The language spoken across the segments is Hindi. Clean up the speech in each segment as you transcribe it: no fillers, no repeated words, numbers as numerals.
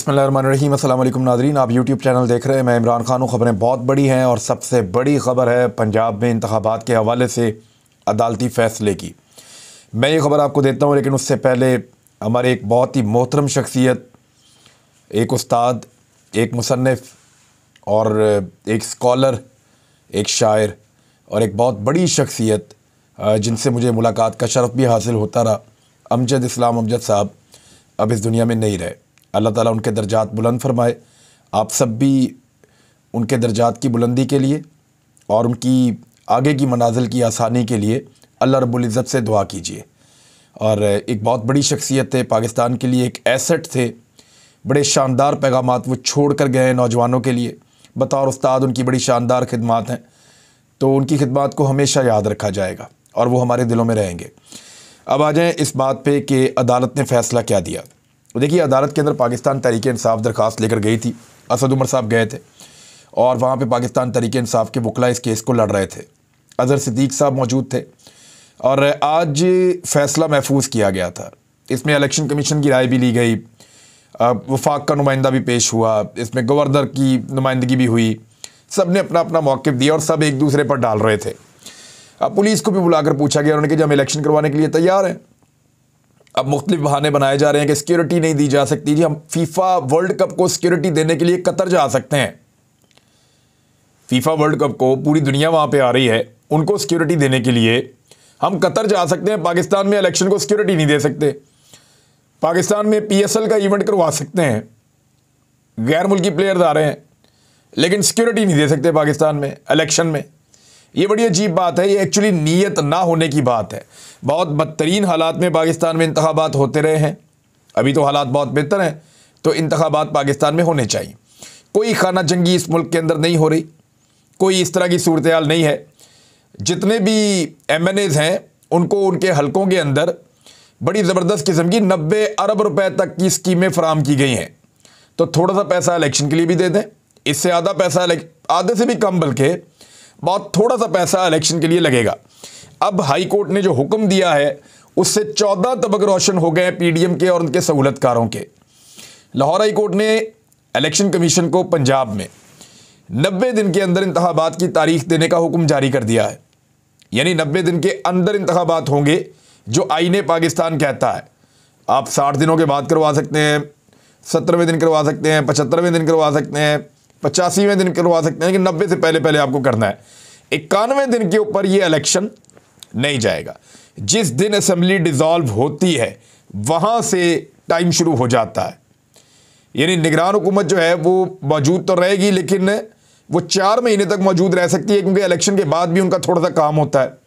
बिस्मिल्लाहिर्रहमानिर्रहीम। अस्सलाम वालेकुम नाज़रीन, आप यूट्यूब चैनल देख रहे हैं। मैं इमरान खान हूँ। ख़बरें बहुत बड़ी हैं और सबसे बड़ी ख़बर है पंजाब में इंतखाबात के हवाले से अदालती फ़ैसले की। मैं ये ख़बर आपको देता हूँ, लेकिन उससे पहले हमारे एक बहुत ही मोहतरम शख्सियत, एक उस्ताद, एक मुसन्निफ़ और एक स्कॉलर, एक शायर और एक बहुत बड़ी शख्सियत जिनसे मुझे मुलाकात का शरफ़ भी हासिल होता रहा, अमजद इस्लाम अमजद साहब अब इस दुनिया में नहीं रहे। अल्लाह ताला उनके दर्जात बुलंद फरमाए। आप सब भी उनके दर्जात की बुलंदी के लिए और उनकी आगे की मनाजिल की आसानी के लिए अल्लाह रब्बुल इज़्ज़त से दुआ कीजिए। और एक बहुत बड़ी शख्सियत थे, पाकिस्तान के लिए एक एसेट थे। बड़े शानदार पैगामात वो छोड़ कर गए नौजवानों के लिए। बतौर उस्ताद उनकी बड़ी शानदार खिदमात हैं, तो उनकी खिदमात को हमेशा याद रखा जाएगा और वो हमारे दिलों में रहेंगे। अब आ जाएँ इस बात पे कि अदालत ने फ़ैसला क्या दिया। देखिए, अदालत के अंदर पाकिस्तान तहरीक-ए-इंसाफ़ दरख्वास्त लेकर गई थी। असद उमर साहब गए थे और वहाँ पे पाकिस्तान तहरीक-ए-इंसाफ़ के वकला इस केस को लड़ रहे थे। अज़हर सिद्दीक़ साहब मौजूद थे और आज फ़ैसला महफूज किया गया था। इसमें इलेक्शन कमीशन की राय भी ली गई, वफाक का नुमाइंदा भी पेश हुआ, इसमें गवर्नर की नुमाइंदगी भी हुई। सब ने अपना अपना मौक़िफ़ दिया और सब एक दूसरे पर डाल रहे थे। अब पुलिस को भी बुलाकर पूछा गया, उन्होंने कहा कि हम इलेक्शन करवाने के लिए तैयार हैं। अब मुख्तलिफ बहाने बनाए जा रहे हैं कि सिक्योरिटी नहीं दी जा सकती। जी, हम फीफा वर्ल्ड कप को सिक्योरिटी देने के लिए कतर जा सकते हैं। फीफा वर्ल्ड कप को पूरी दुनिया वहाँ पे आ रही है, उनको सिक्योरिटी देने के लिए हम कतर जा सकते हैं। पाकिस्तान में इलेक्शन को सिक्योरिटी नहीं दे सकते। पाकिस्तान में PSL का इवेंट करवा सकते हैं, गैर मुल्की प्लेयर्स आ रहे हैं, लेकिन सिक्योरिटी नहीं दे सकते पाकिस्तान में इलेक्शन में। ये बड़ी अजीब बात है। ये एक्चुअली नीयत ना होने की बात है। बहुत बदतरीन हालात में पाकिस्तान में इंतखाबात होते रहे हैं। अभी तो हालात बहुत बेहतर हैं, तो इंतखाबात पाकिस्तान में होने चाहिए। कोई खाना जंगी इस मुल्क के अंदर नहीं हो रही, कोई इस तरह की सूरत हाल नहीं है। जितने भी MNAs हैं उनको उनके हलकों के अंदर बड़ी ज़बरदस्त किस्म की 90 अरब रुपए तक की स्कीमें फराम की गई हैं। तो थोड़ा सा पैसा इलेक्शन के लिए भी दे दें, इससे आधा पैसा, आधे से भी कम, बल्कि बहुत थोड़ा सा पैसा इलेक्शन के लिए लगेगा। अब हाई कोर्ट ने जो हुक्म दिया है उससे 14 तबक रोशन हो गए PDM के और उनके सहूलतकारों के। लाहौर हाई कोर्ट ने इलेक्शन कमीशन को पंजाब में 90 दिन के अंदर इंतखाबात की तारीख देने का हुक्म जारी कर दिया है। यानी 90 दिन के अंदर इंतखाबात होंगे, जो आईने पाकिस्तान कहता है। आप 60 दिनों के बाद करवा सकते हैं, 70वें दिन करवा सकते हैं, 75वें दिन करवा सकते हैं, 85वें दिन करवा सकते हैं, लेकिन 90 से पहले पहले आपको करना है। 91वें दिन के ऊपर ये इलेक्शन नहीं जाएगा। जिस दिन असेंबली डिसॉल्व होती है वहाँ से टाइम शुरू हो जाता है। यानी निगरान हुकूमत जो है वो मौजूद तो रहेगी, लेकिन वो 4 महीने तक मौजूद रह सकती है, क्योंकि इलेक्शन के बाद भी उनका थोड़ा सा काम होता है।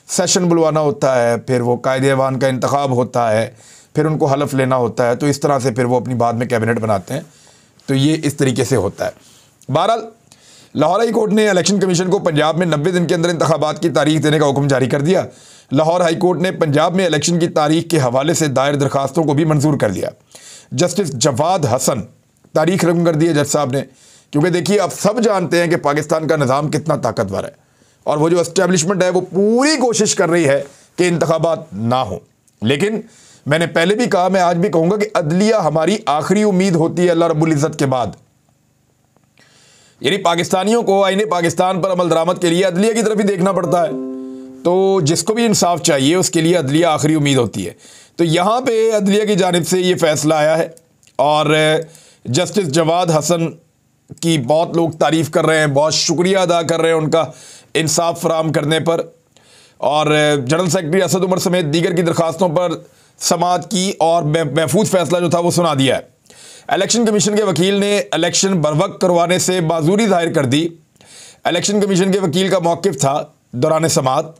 सेशन बुलवाना होता है, फिर वो कायदे ऐवान का इंतखाब होता है, फिर उनको हलफ लेना होता है। तो इस तरह से फिर वो अपनी बाद में कैबिनेट बनाते हैं। तो ये इस तरीके से होता है। बहरहाल, लाहौर हाई कोर्ट ने इलेक्शन कमीशन को पंजाब में 90 दिन के अंदर इंतखाबात की तारीख देने का हुक्म जारी कर दिया। लाहौर हाई कोर्ट ने पंजाब में इलेक्शन की तारीख के हवाले से दायर दरखास्तों को भी मंजूर कर दिया। जस्टिस जवाद हसन तारीख रकम कर दी है जज साहब ने, क्योंकि देखिए, आप सब जानते हैं कि पाकिस्तान का निज़ाम कितना ताकतवर है और वो जो एस्टेब्लिशमेंट है वो पूरी कोशिश कर रही है कि इंतखाबात ना हो। लेकिन मैंने पहले भी कहा, मैं आज भी कहूँगा कि अदलिया हमारी आखिरी उम्मीद होती है अल्लाह रब्बुल इज़्ज़त के बाद। यानी पाकिस्तानियों को आईने पाकिस्तान पर अमल दरामद के लिए अदलिया की तरफ ही देखना पड़ता है। तो जिसको भी इंसाफ चाहिए उसके लिए अदलिया आखिरी उम्मीद होती है। तो यहाँ पे अदलिया की जानिब से ये फ़ैसला आया है और जस्टिस जवाद हसन की बहुत लोग तारीफ़ कर रहे हैं, बहुत शुक्रिया अदा कर रहे हैं उनका इंसाफ फराम करने पर। और जनरल सेक्रेटरी असद उमर समेत दीगर की दरखास्तों पर समाअत की और महफूज फ़ैसला जो था वो सुना दिया है। इलेक्शन कमीशन के वकील ने इलेक्शन बरवक्त करवाने से माजूरी जाहिर कर दी। इलेक्शन कमीशन के वकील का मौक़िफ़ था दौरान समाअत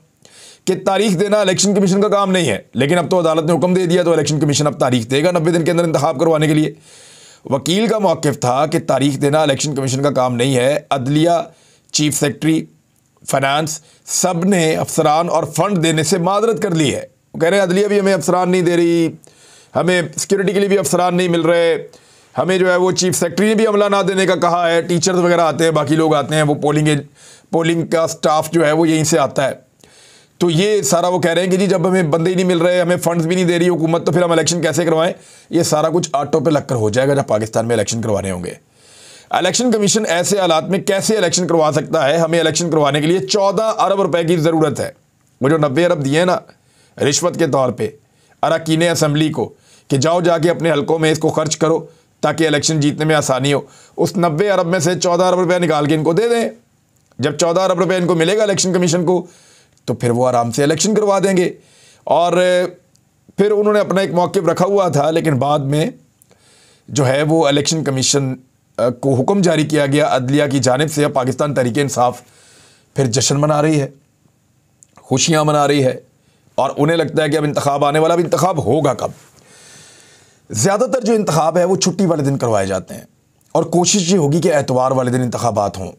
कि तारीख देना इलेक्शन कमीशन का काम नहीं है, लेकिन अब तो अदालत ने हुक्म दे दिया तो इलेक्शन कमीशन अब तारीख देगा 90 दिन के अंदर इंतखाब करवाने के लिए। वकील का मौक़िफ़ था कि तारीख देना इलेक्शन कमीशन का काम नहीं है। अदलिया, चीफ सेक्रेटरी, फाइनेंस, सब ने अफसरान और फंड देने से माजरत कर ली है। वो कह रहे हैं अदलिया भी हमें अफसरान नहीं दे रही, हमें सिक्योरिटी के लिए भी अफसरान नहीं मिल रहे, हमें जो है वो चीफ सेक्रेटरी ने भी अमला ना देने का कहा है। टीचर्स वगैरह आते हैं, बाकी लोग आते हैं, वो पोलिंग का स्टाफ जो है वो यहीं से आता है। तो ये सारा वो कह रहे हैं कि जी जब हमें बंदे ही नहीं मिल रहे, हमें फंड्स भी नहीं दे रही हुकूमत, तो फिर हम इलेक्शन कैसे करवाएं। ये सारा कुछ ऑटो पे लगकर हो जाएगा जब पाकिस्तान में इलेक्शन करवाने होंगे। इलेक्शन कमीशन ऐसे हालात में कैसे इलेक्शन करवा सकता है? हमें इलेक्शन करवाने के लिए 14 अरब रुपए की ज़रूरत है। वो जो 90 अरब दिए ना रिश्वत के तौर पे अरकान असेंबली को कि जाओ जाके अपने हलकों में इसको खर्च करो ताकि इलेक्शन जीतने में आसानी हो, उस 90 अरब में से 14 अरब रुपया निकाल के इनको दे दें। जब 14 अरब रुपया इनको मिलेगा इलेक्शन कमीशन को, तो फिर वो आराम से इलेक्शन करवा देंगे। और फिर उन्होंने अपना एक मौक़िफ़ रखा हुआ था, लेकिन बाद में जो है वो इलेक्शन कमीशन को हुक्म जारी किया गया अदलिया की जानिब से। अब पाकिस्तान तहरीक इंसाफ फिर जश्न मना रही है, खुशियाँ मना रही है, और उन्हें लगता है कि अब इंतखाब आने वाला। अब इंतखाब होगा कब? ज़्यादातर जो इंतखाब है वो छुट्टी वाले दिन करवाए जाते हैं, और कोशिश ये होगी कि एतवार वाले दिन इंतखाबात हों।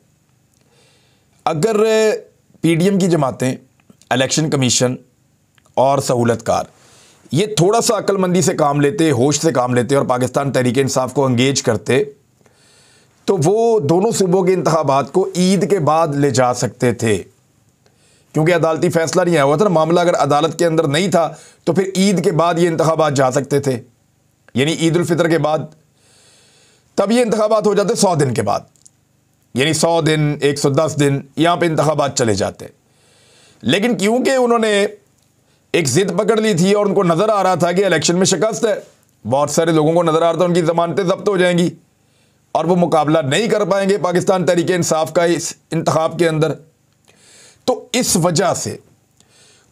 अगर PDM की जमातें, इलेक्शन कमीशन और सहूलतकार ये थोड़ा सा अक्लमंदी से काम लेते, होश से काम लेते और पाकिस्तान तहरीक इंसाफ को एंगेज करते, तो वो दोनों सूबों के इंतखाबात को ईद के बाद ले जा सकते थे। क्योंकि अदालती फैसला नहीं आया हुआ था ना, मामला अगर अदालत के अंदर नहीं था तो फिर ईद के बाद ये इंतखाबात जा सकते थे, यानी ईद उल फितर के बाद। तब ये इंतखाबात हो जाते 100 दिन के बाद, यानी 100 दिन 110 दिन यहाँ पे इंतखाबात चले जाते। लेकिन क्योंकि उन्होंने एक ज़िद पकड़ ली थी और उनको नज़र आ रहा था कि इलेक्शन में शिकस्त है, बहुत सारे लोगों को नज़र आ रहा था उनकी ज़मानतें ज़ब्त हो जाएंगी और वो मुकाबला नहीं कर पाएंगे पाकिस्तान तहरीक इंसाफ का इस इंतखाब के अंदर, तो इस वजह से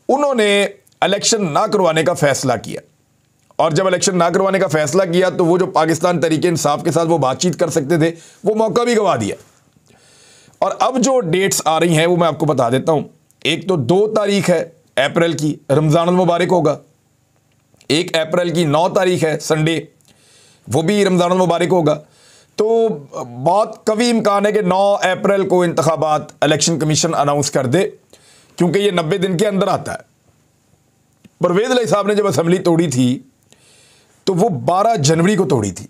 उन्होंने इलेक्शन ना करवाने का फ़ैसला किया। और जब इलेक्शन ना करवाने का फ़ैसला किया तो वो जो पाकिस्तान तहरीक इंसाफ के साथ वो बातचीत कर सकते थे वो मौका भी गंवा दिया। और अब जो डेट्स आ रही हैं वो मैं आपको बता देता हूँ। एक तो 2 तारीख है अप्रैल की, रमज़ान मुबारक होगा। 1 अप्रैल की 9 तारीख है संडे, वो भी रमज़ान मुबारक होगा। तो बहुत कभी इम्कान है कि 9 अप्रैल को इंतखाबात इलेक्शन कमीशन अनाउंस कर दे, क्योंकि ये 90 दिन के अंदर आता है। परवेज़ इलाही साहब ने जब असम्बली तोड़ी थी तो वो 12 जनवरी को तोड़ी थी,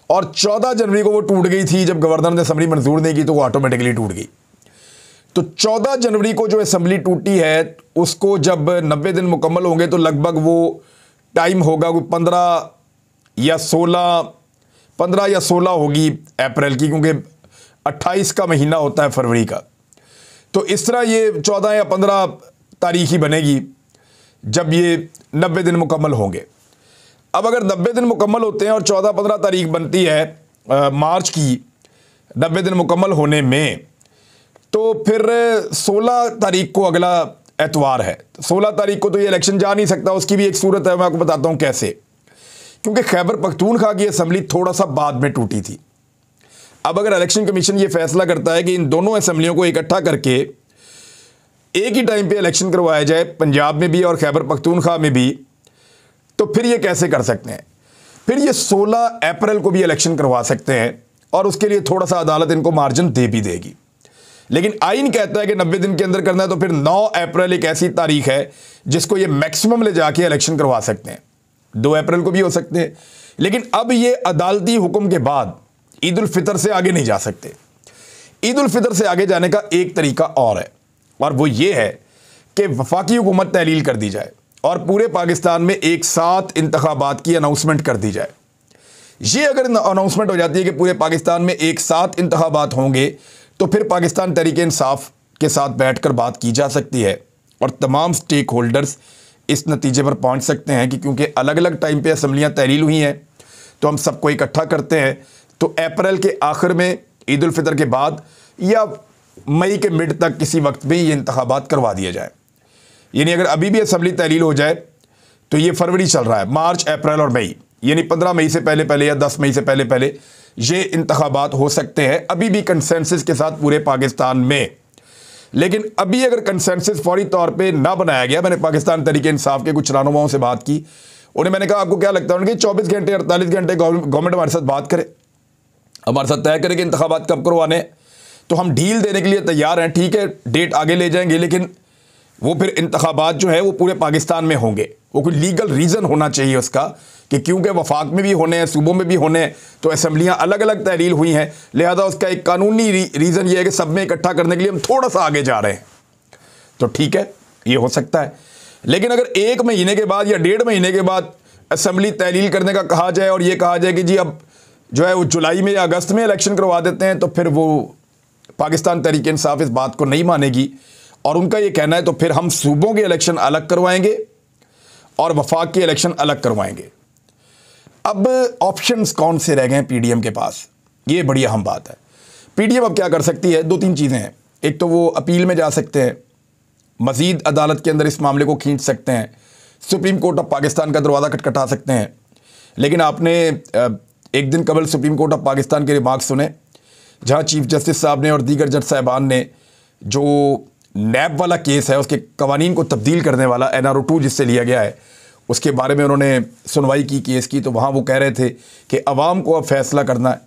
और 14 जनवरी को वो टूट गई थी। जब गवर्नर ने असम्बली मंजूर नहीं की तो वो ऑटोमेटिकली टूट गई। तो 14 जनवरी को जो असम्बली टूटी है उसको जब 90 दिन मुकम्मल होंगे तो लगभग वो टाइम होगा 15 या 16 होगी अप्रैल की, क्योंकि 28 का महीना होता है फरवरी का। तो इस तरह ये 14 या 15 तारीख ही बनेगी जब ये 90 दिन मुकम्मल होंगे। अब अगर 90 दिन मुकम्मल होते हैं और 14-15 तारीख बनती है मार्च की 90 दिन मुकम्मल होने में, तो फिर 16 तारीख को अगला एतवार है। 16 तारीख को तो ये इलेक्शन जा नहीं सकता। उसकी भी एक सूरत है, मैं आपको बताता हूँ कैसे। क्योंकि खैबर पख्तूनख्वा की असम्बली थोड़ा सा बाद में टूटी थी। अब अगर इलेक्शन कमीशन ये फैसला करता है कि इन दोनों असम्बलियों को इकट्ठा करके एक ही टाइम पे इलेक्शन करवाया जाए, पंजाब में भी और खैबर पख्तूनख्वा में भी, तो फिर ये कैसे कर सकते हैं? फिर ये 16 अप्रैल को भी इलेक्शन करवा सकते हैं, और उसके लिए थोड़ा सा अदालत इनको मार्जिन दे भी देगी। लेकिन आइन कहता है कि 90 दिन के अंदर करना है, तो फिर 9 अप्रैल एक ऐसी तारीख है जिसको ये मैक्सिमम ले जाके इलेक्शन करवा सकते हैं। 2 अप्रैल को भी हो सकते हैं, लेकिन अब ये अदालती हुक्म के बाद ईद उल फितर से आगे नहीं जा सकते। ईद उल फितर से आगे जाने का एक तरीका और है, और वो ये है कि वफाकी हुकूमत तहलील कर दी जाए और पूरे पाकिस्तान में एक साथ इंतखाबात की अनाउंसमेंट कर दी जाए। ये अगर अनाउंसमेंट हो जाती है कि पूरे पाकिस्तान में एक साथ इंतखाबात होंगे, तो फिर पाकिस्तान तहरीक इंसाफ के साथ बैठकर बात की जा सकती है और तमाम स्टेक होल्डर्स इस नतीजे पर पहुंच सकते हैं कि क्योंकि अलग अलग टाइम पे असम्बलियाँ तहलील हुई हैं तो हम सबको इकट्ठा करते हैं, तो अप्रैल के आखिर में ईद उल फितर के बाद या मई के मिड तक किसी वक्त में ये इंतखाबात करवा दिया जाए। यानी अगर अभी भी असम्बली तहलील हो जाए तो ये फरवरी चल रहा है, मार्च, अप्रैल और मई, यानी 15 मई से पहले पहले या 10 मई से पहले पहले ये इंतखाबात हो सकते हैं, अभी भी कंसेंसस के साथ पूरे पाकिस्तान में। लेकिन अभी अगर कंसेंसस फौरी तौर पे ना बनाया गया, मैंने पाकिस्तान तहरीक इंसाफ के कुछ रहनुमाओं से बात की, उन्हें मैंने कहा आपको क्या लगता है, उनके 24 घंटे 48 घंटे गवर्नमेंट हमारे साथ बात करे, हमारे साथ तय करे कि इंतखाबात कब करवाने, तो हम ढील देने के लिए तैयार हैं। ठीक है, डेट आगे ले जाएंगे, लेकिन वो फिर इंतखाबात जो है वो पूरे पाकिस्तान में होंगे। वो कोई लीगल रीज़न होना चाहिए उसका कि क्योंकि वफाक में भी होने हैं, सूबों में भी होने हैं, तो असम्बलियाँ अलग अलग तहलील हुई हैं, लिहाजा उसका एक कानूनी रीज़न ये है कि सब में इकट्ठा करने के लिए हम थोड़ा सा आगे जा रहे हैं। तो ठीक है, ये हो सकता है। लेकिन अगर 1 महीने के बाद या 1.5 महीने के बाद असेंबली तहलील करने का कहा जाए और ये कहा जाए कि जी अब जो है वो जुलाई में या अगस्त में इलेक्शन करवा देते हैं, तो फिर वो पाकिस्तान तहरीक इंसाफ इस बात को नहीं मानेगी और उनका ये कहना है तो फिर हम सूबों के इलेक्शन अलग करवाएंगे और वफाक के इलेक्शन अलग करवाएंगे। अब ऑप्शंस कौन से रह गए हैं पीडीएम के पास, ये बड़ी अहम बात है। पीडीएम अब क्या कर सकती है, 2-3 चीज़ें हैं। एक तो वो अपील में जा सकते हैं, मज़ीद अदालत के अंदर इस मामले को खींच सकते हैं, सुप्रीम कोर्ट ऑफ पाकिस्तान का दरवाज़ा खटखटा सकते हैं। लेकिन आपने एक दिन कबल सुप्रीम कोर्ट ऑफ पाकिस्तान के रिमार्क्स सुने, जहाँ चीफ जस्टिस साहब ने और दीगर जज साहबान ने जो नैब वाला केस है उसके कवानीन को तब्दील करने वाला NRO 2 जिससे लिया गया है, उसके बारे में उन्होंने सुनवाई की केस की। तो वहाँ वो कह रहे थे कि अवाम को अब फैसला करना है।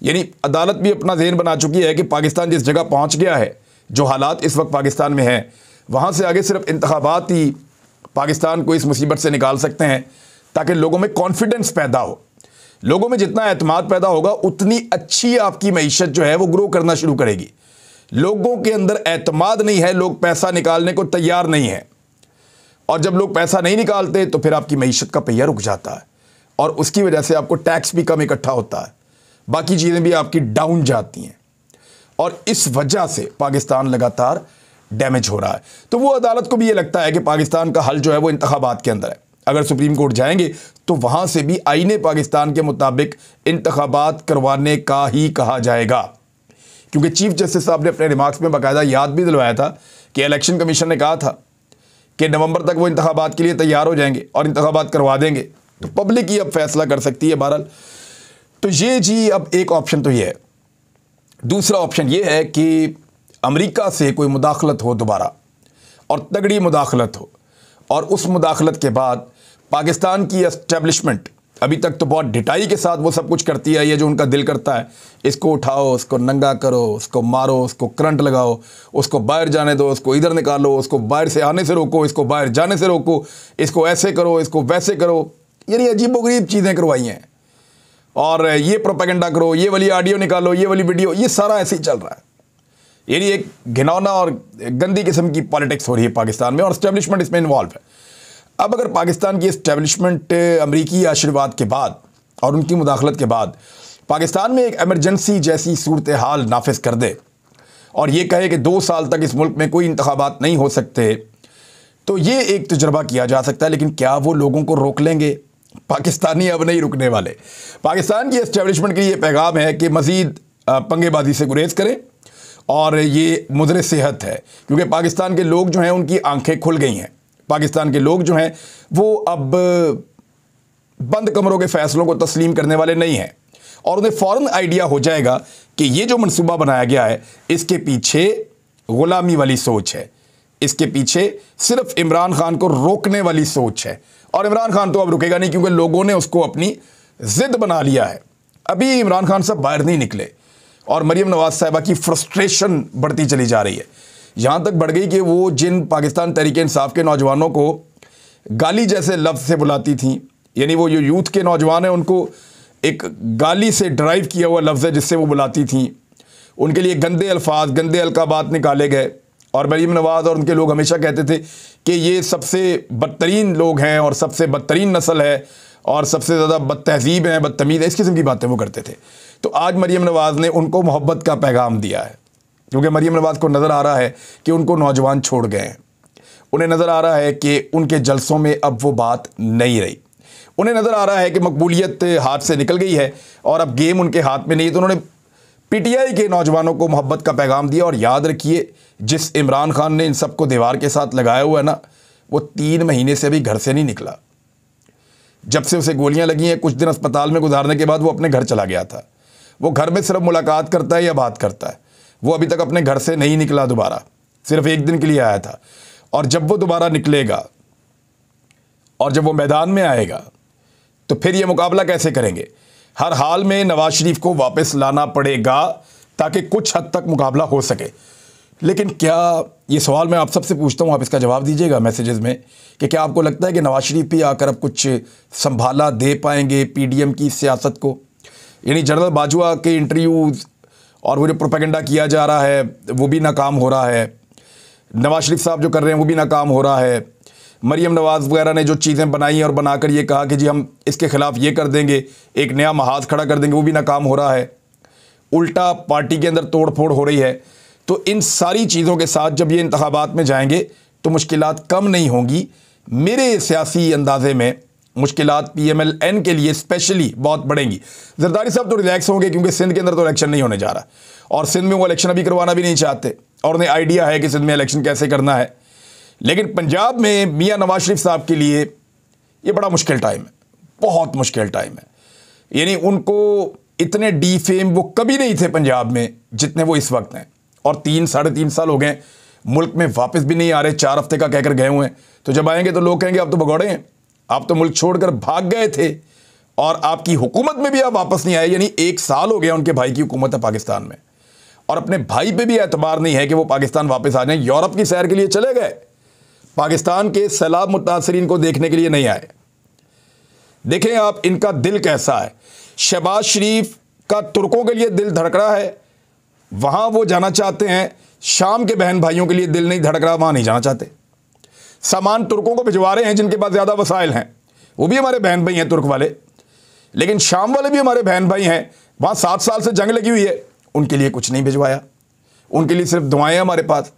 यानी अदालत भी अपना ज़हन बना चुकी है कि पाकिस्तान जिस जगह पहुँच गया है, जो हालात इस वक्त पाकिस्तान में हैं, वहाँ से आगे सिर्फ इंतखाबात ही पाकिस्तान को इस मुसीबत से निकाल सकते हैं, ताकि लोगों में कॉन्फिडेंस पैदा हो। लोगों में जितना एतमाद पैदा होगा उतनी अच्छी आपकी मईशत जो है वो ग्रो करना शुरू करेगी। लोगों के अंदर एतमाद नहीं है, लोग पैसा निकालने को तैयार नहीं है, और जब लोग पैसा नहीं निकालते तो फिर आपकी मईशत का पहिया रुक जाता है और उसकी वजह से आपको टैक्स भी कम इकट्ठा होता है, बाकी चीज़ें भी आपकी डाउन जाती हैं और इस वजह से पाकिस्तान लगातार डैमेज हो रहा है। तो वो अदालत को भी ये लगता है कि पाकिस्तान का हल जो है वो इंतखाबात के अंदर है। अगर सुप्रीम कोर्ट जाएंगे तो वहाँ से भी आईने पाकिस्तान के मुताबिक इंतखाबात करवाने का ही कहा जाएगा, क्योंकि चीफ जस्टिस साहब ने अपने रिमार्क्स में बाकायदा याद भी दिलवाया था कि इलेक्शन कमीशन ने कहा था कि नवंबर तक वो इंतखाबात के लिए तैयार हो जाएंगे और इंतखाबात करवा देंगे। तो पब्लिक ही अब फैसला कर सकती है बहरहाल। तो ये जी अब एक ऑप्शन तो ये है। दूसरा ऑप्शन ये है कि अमेरिका से कोई मुदाखलत हो दोबारा, और तगड़ी मुदाखलत हो, और उस मुदाखलत के बाद पाकिस्तान की एस्टेब्लिशमेंट अभी तक तो बहुत ढिठाई के साथ वो सब कुछ करती है, ये जो उनका दिल करता है, इसको उठाओ, उसको नंगा करो, उसको मारो, उसको करंट लगाओ, उसको बाहर जाने दो, उसको इधर निकालो, उसको बाहर से आने से रोको, इसको बाहर जाने से रोको, इसको ऐसे करो, इसको वैसे करो, यानी अजीबोगरीब चीज़ें करवाई हैं। और ये प्रोपेगेंडा करो, ये वाली ऑडियो निकालो, ये वाली वीडियो, ये सारा ऐसे ही चल रहा है। यानी एक घिनौना और गंदी किस्म की पॉलिटिक्स हो रही है पाकिस्तान में और एस्टेब्लिशमेंट इसमें इन्वॉल्व है। अब अगर पाकिस्तान की एस्टेब्लिशमेंट अमरीकी आशीर्वाद के बाद और उनकी मुदाखलत के बाद पाकिस्तान में एक एमरजेंसी जैसी सूरत हाल नाफिज कर दे और ये कहे कि 2 साल तक इस मुल्क में कोई इंतखाबात नहीं हो सकते, तो ये एक तजुर्बा किया जा सकता है। लेकिन क्या वो लोगों को रोक लेंगे? पाकिस्तानी अब नहीं रुकने वाले। पाकिस्तान की एस्टेब्लिशमेंट के लिए पैगाम है कि मज़ीद पंगेबाजी से गुरेज करें, और ये मुज़र सेहत है, क्योंकि पाकिस्तान के लोग जो हैं उनकी आंखें खुल गई हैं। पाकिस्तान के लोग जो हैं वो अब बंद कमरों के फ़ैसलों को तस्लीम करने वाले नहीं हैं, और उन्हें फ़ौरन आइडिया हो जाएगा कि ये जो मनसूबा बनाया गया है इसके पीछे ग़ुलामी वाली सोच है, इसके पीछे सिर्फ इमरान खान को रोकने वाली सोच है। और इमरान खान तो अब रुकेगा नहीं, क्योंकि लोगों ने उसको अपनी ज़िद बना लिया है। अभी इमरान खान साहब बाहर नहीं निकले और मरीम नवाज़ साहिबा की फ्रस्ट्रेशन बढ़ती चली जा रही है, यहाँ तक बढ़ गई कि वो जिन पाकिस्तान तहरीक इंसाफ के नौजवानों को गाली जैसे लफ्ज़ से बुलाती थी, यानी वो जो यूथ के नौजवान हैं उनको एक गाली से ड्राइव किया हुआ लफ्ज़ है जिससे वो बुलाती थी, उनके लिए गंदे अल्फाज, गंदे अलकाबात निकाले गए। और मरीम नवाज़ और उनके लोग हमेशा कहते थे कि ये सबसे बदतरीन लोग हैं और सबसे बदतरीन नस्ल है और सबसे ज़्यादा बदतहज़ीब हैं, बदतमीज़ है, इस किस्म की बातें वो करते थे। तो आज मरीम नवाज़ ने उनको मोहब्बत का पैगाम दिया है, क्योंकि मरीम नवाज़ को नज़र आ रहा है कि उनको नौजवान छोड़ गए हैं। उन्हें नज़र आ रहा है कि उनके जलसों में अब वो बात नहीं रही। उन्हें नज़र आ रहा है कि मकबूलियत हाथ से निकल गई है और अब गेम उनके हाथ में नहीं है। तो उन्होंने पीटीआई के नौजवानों को मोहब्बत का पैगाम दिया। और याद रखिए, जिस इमरान खान ने इन सबको दीवार के साथ लगाया हुआ है ना, वो 3 महीने से अभी घर से नहीं निकला। जब से उसे गोलियां लगी हैं, कुछ दिन अस्पताल में गुजारने के बाद वो अपने घर चला गया था। वो घर में सिर्फ मुलाकात करता है या बात करता है, वो अभी तक अपने घर से नहीं निकला दोबारा, सिर्फ 1 दिन के लिए आया था। और जब वो दोबारा निकलेगा और जब वो मैदान में आएगा तो फिर ये मुकाबला कैसे करेंगे? हर हाल में नवाज शरीफ को वापस लाना पड़ेगा ताकि कुछ हद तक मुकाबला हो सके। लेकिन क्या, ये सवाल मैं आप सबसे पूछता हूँ, आप इसका जवाब दीजिएगा मैसेजेस में, कि क्या आपको लगता है कि नवाज शरीफ भी आकर अब कुछ संभाला दे पाएंगे पीडीएम की सियासत को? यानी जनरल बाजवा के इंटरव्यूज़ और वो जो प्रोपेगेंडा किया जा रहा है वो भी नाकाम हो रहा है। नवाज शरीफ साहब जो कर रहे हैं वो भी नाकाम हो रहा है। मरीम नवाज़ वगैरह ने जो चीज़ें बनाई और बनाकर ये कहा कि जी हम इसके ख़िलाफ़ ये कर देंगे, एक नया महाज खड़ा कर देंगे, वो भी नाकाम हो रहा है। उल्टा पार्टी के अंदर तोड़ फोड़ हो रही है। तो इन सारी चीज़ों के साथ जब ये इंतखाबात में जाएंगे तो मुश्किलात कम नहीं होंगी। मेरे सियासी अंदाजे में मुश्किलात PMLN के लिए स्पेशली बहुत बढ़ेंगी। जरदारी साहब तो रिलैक्स होंगे क्योंकि सिंध के अंदर तो इलेक्शन नहीं होने जा रहा और सिंध में वो इलेक्शन अभी करवाना भी नहीं चाहते और उन्हें आइडिया है कि सिंध में इलेक्शन कैसे करना है। लेकिन पंजाब में मियां नवाज शरीफ साहब के लिए ये बड़ा मुश्किल टाइम है, बहुत मुश्किल टाइम है। यानी उनको इतने डी फेम वो कभी नहीं थे पंजाब में जितने वो इस वक्त हैं। और 3-3.5 साल हो गए मुल्क में वापस भी नहीं आ रहे, 4 हफ्ते का कहकर गए हुए हैं। तो जब आएंगे तो लोग कहेंगे आप तो भगौड़े हैं, आप तो मुल्क छोड़कर भाग गए थे और आपकी हुकूमत में भी आप वापस नहीं आए। यानी 1 साल हो गया उनके भाई की हुकूमत है पाकिस्तान में और अपने भाई पे भी एतबार नहीं है कि वो पाकिस्तान वापस आ जाएं। यूरोप की सैर के लिए चले गए, पाकिस्तान के सैलाब मुतासरीन को देखने के लिए नहीं आए। देखें आप इनका दिल कैसा है। शहबाज शरीफ का तुर्कों के लिए दिल धड़क रहा है, वहां वो जाना चाहते हैं। शाम के बहन भाइयों के लिए दिल नहीं धड़क रहा, वहां नहीं जाना चाहते। सामान तुर्कों को भिजवा रहे हैं जिनके पास ज़्यादा वसाइल हैं, वो भी हमारे बहन भाई हैं तुर्क वाले। लेकिन शाम वाले भी हमारे बहन भाई हैं, वहाँ 7 साल से जंग लगी हुई है, उनके लिए कुछ नहीं भिजवाया। उनके लिए सिर्फ दुआएं हमारे पास।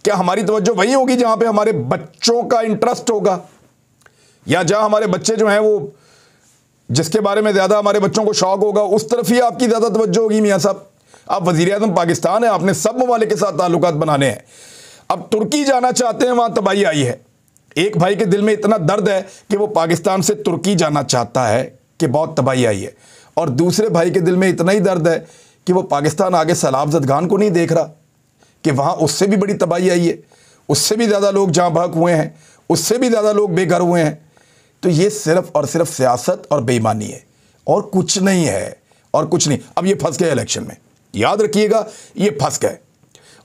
क्या हमारी तवज्जो वही होगी जहाँ पे हमारे बच्चों का इंटरेस्ट होगा, या जहाँ हमारे बच्चे जो हैं वो जिसके बारे में ज़्यादा हमारे बच्चों को शौक होगा उस तरफ ही आपकी ज़्यादा तवज्जो होगी? मियाँ साहब, आप वज़ीर-ए-आज़म पाकिस्तान है, आपने सब ममालिक के साथ ताल्लुकात बनाने हैं। अब तुर्की जाना चाहते हैं, वहाँ तबाही आई है। एक भाई के दिल में इतना दर्द है कि वो पाकिस्तान से तुर्की जाना चाहता है कि बहुत तबाही आई है, और दूसरे भाई के दिल में इतना ही दर्द है कि वो पाकिस्तान आगे सैलाब ज़दगान को नहीं देख रहा कि वहाँ उससे भी बड़ी तबाही आई है, उससे भी ज़्यादा लोग जहाँ बहक हुए हैं, उससे भी ज़्यादा लोग बेघर हुए हैं। तो ये सिर्फ और सिर्फ सियासत और बेईमानी है और कुछ नहीं है, और कुछ नहीं। अब ये फंस गए इलेक्शन में, याद रखिएगा, ये फंस गए।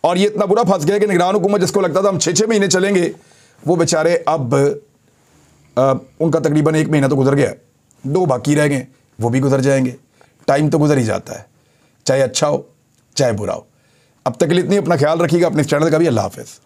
और ये इतना बुरा फंस गए कि निगरान हुकूमत जिसको लगता था हम 6-6 महीने चलेंगे, वो बेचारे अब उनका तकरीबन 1 महीना तो गुजर गया, 2 बाकी रह गए, वो भी गुजर जाएंगे। टाइम तो गुजर ही जाता है, चाहे अच्छा हो चाहे बुरा हो। अब तक के लिए इतनी, अपना ख्याल रखिएगा, अपने चैनल का भी। अल्लाह हाफ़िज़।